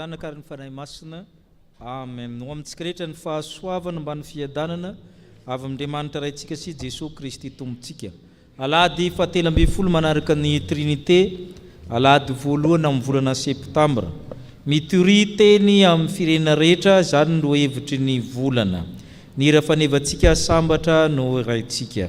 zanaka ary ny fanahy masina. Amen. No amintsika rehetra ny fahasoavana mba ny fiadanana avy amin'Andriamanitra raintsika sy Jesosy Kristy tompontsika. Alahady 17 manaraka ny Trinité, alahady voalohany amin'ny volana septambra. Mitory teny amin'ny firenena rehetra, zany no hevitry ny volana. Ny hira fanevantsika sambatra no raintsika.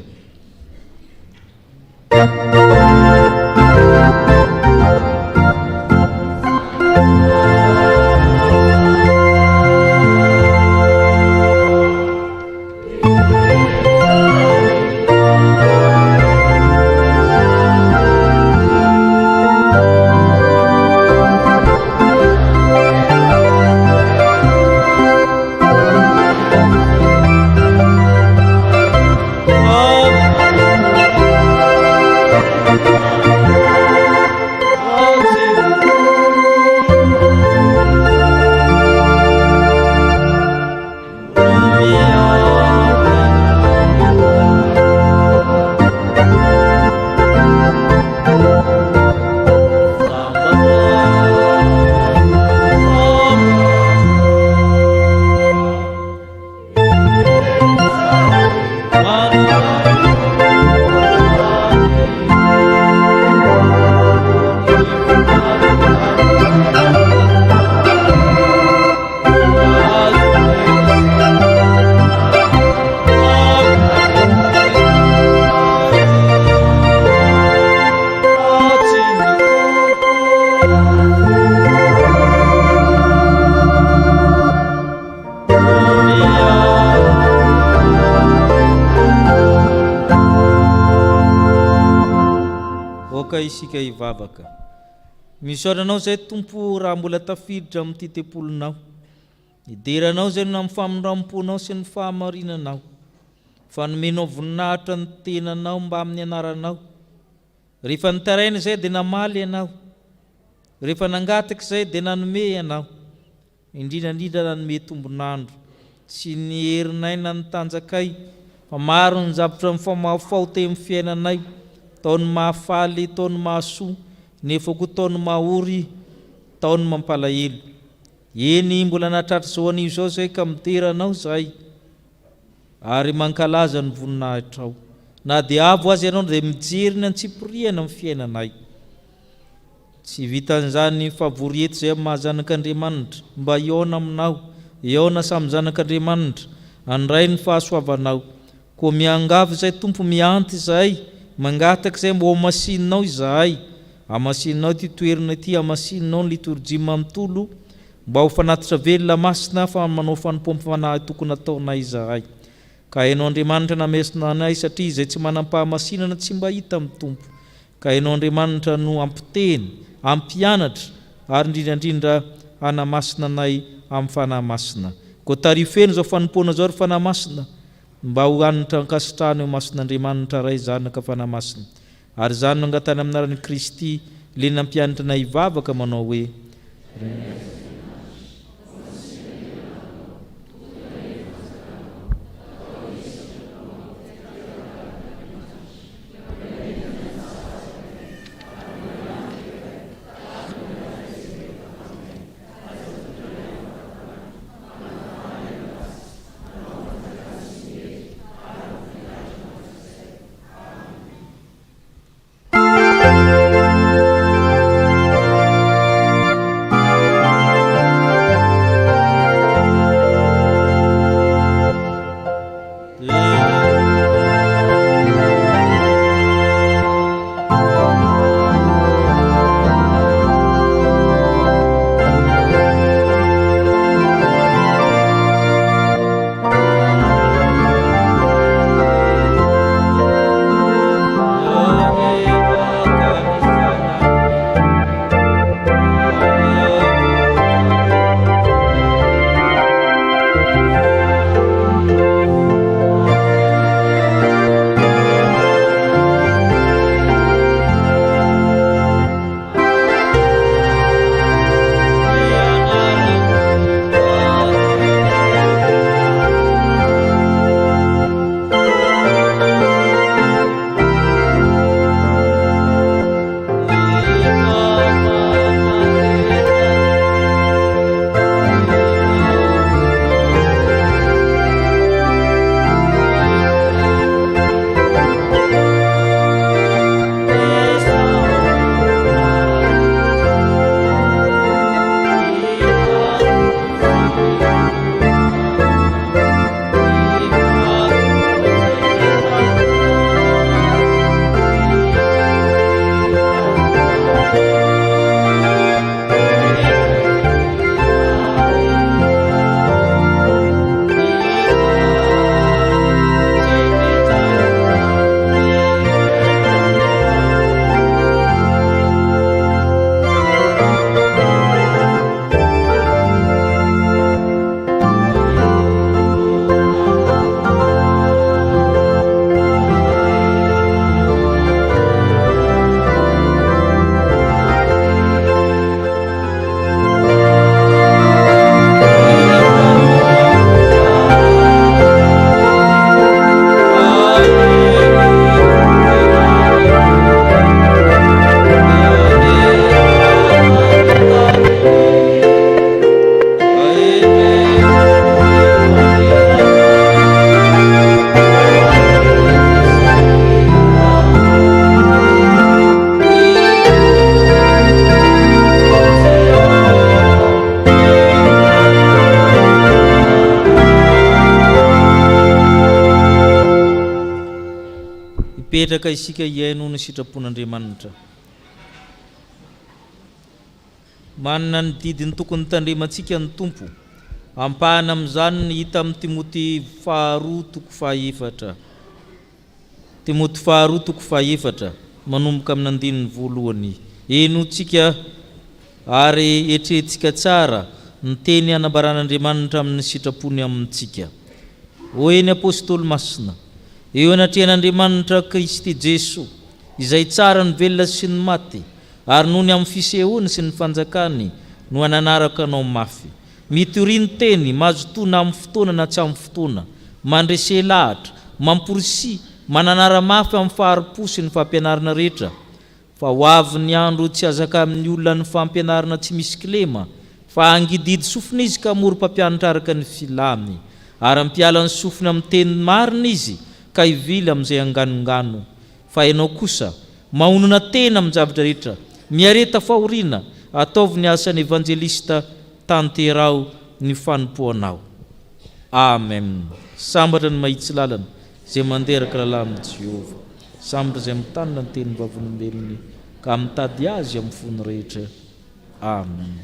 Isika ivavaka. Misaoranao zay Tompo raha mbola tafiditra amin'ny tetepolonao. Idiranao zay amin'ny famindrampona sy ny fahamarinanao. Fanomenao voninahitra ny tenanao mba amin'ny anaranao. Rehefa nitaraina zay dia namaly ianao. Rehefa nangataka zay dia nanome ianao. Indrindrandrindra nanome tombonandro sy ny herinaina ny tanjakay. Fa maro ny zavatra mifamafao teo amin'ny fiainanay. Taony mahafaly, taony mahasoa, nefa koa taony mahory, taony mampalahelo. Eny mbola nahatratra zao anio zao zay ka mideranao zay ary mankalaza ny voninahitrao. Na dia avo azy ianao dia mijery ny antsipiriana amin'ny fiainanay. Tsy vitan'izany favory eto zay mahazanak'Andriamanitra mba iona aminao, iona samy zanak'Andriamanitra, andray ny fahasoavanao. Koa miangavy zay Tompo mianty zay, mangataka zay mba amasinao izahay, amasinao ty toerana ty, amasinao ny liturjia manontolo, mba ho fanatitra velona masina fa manao fanompom-panahy tokony ataonay izahay. Ka hainao Andriamanitra namesina anay satria izay tsy manam-pahamasinana tsy mba hita amin'ny Tompo. Ka hainao Andriamanitra no ampiteny, ampianatra ary indrindrandrindra hanamasina anay amin'ny fanahy masina. Koa tarifeny zao fanompona zao ry fanahy masina, mba ho anitra ankasitrahana eo masin'Andriamanitra ray zanaka fanahy masina. Ary zany no angatany amin'ny anaran'i Kristy le nampianatra nay ivavaka manao hoe hipetraka isika iaino ny sitrapon'Andriamanitra. Manana ny didiny tokony tandremantsika ny Tompo, ampahana amin'izany ny hita amin'ny Timoty 2:4. Timoty 2:4 manomboka amin'ny andininy voalohany. Enotsika ary etrentsika tsara ny teny anabaran'Andriamanitra amin'ny sitrapony amintsika. Hoy ny apôstôly masina, eo anatrehan'Andriamanitra Kristy Jesoa, izay tsara ny velona sy ny maty, ary noho ny amin'ny fisehoany sy ny fanjakany no ananaraka anao mafy. Mitoriny teny, mazotoana amin'ny fotoana na tsy amin'ny fotoana, mandrese lahatra, mamporisi, mananara mafy amin'ny faharipo sy ny fampianarana rehetra. Fa ho avy ny andro tsy azaka amin'ny olona ny fampianarana tsy misy kilema, fa angididy sofina izy ka moro mpampianatra araka ny filamy, ary mpiala ny sofina amin'ny teny marina izy ka hivily amin'izay anganongano. Fa ianao kosa mahonona tena amin'ny zavatra rehetra, miareta fahoriana, ataovy ny asan'ny evanjelista, tanterao ny fanompoanao. Amen. Sambatra ny mahitsy lalana izay manderaka lalàn'i Jehova, sambatra izay mitanina ny teny vavolombelony ka mitady azy amin'ny fony rehetra. Amen.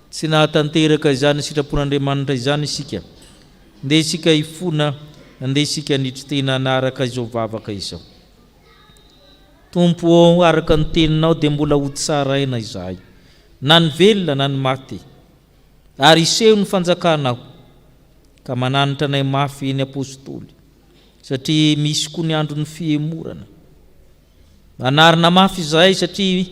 Tsy nahatanteraka izany sitrapon'Andriamanitra izany isika, ndeha isika hifona, ndeha isika nitritena anaraka izao vavaka izao. Tompo, araka ny teninao dia mbola ho tsara aina izahay, na ny velona na ny maty, ary iseho ny fanjakanao, ka mananitra anay mafy eny apôstôly, satria misy koa ny andro ny fihemorana. Manarina mafy izahay satria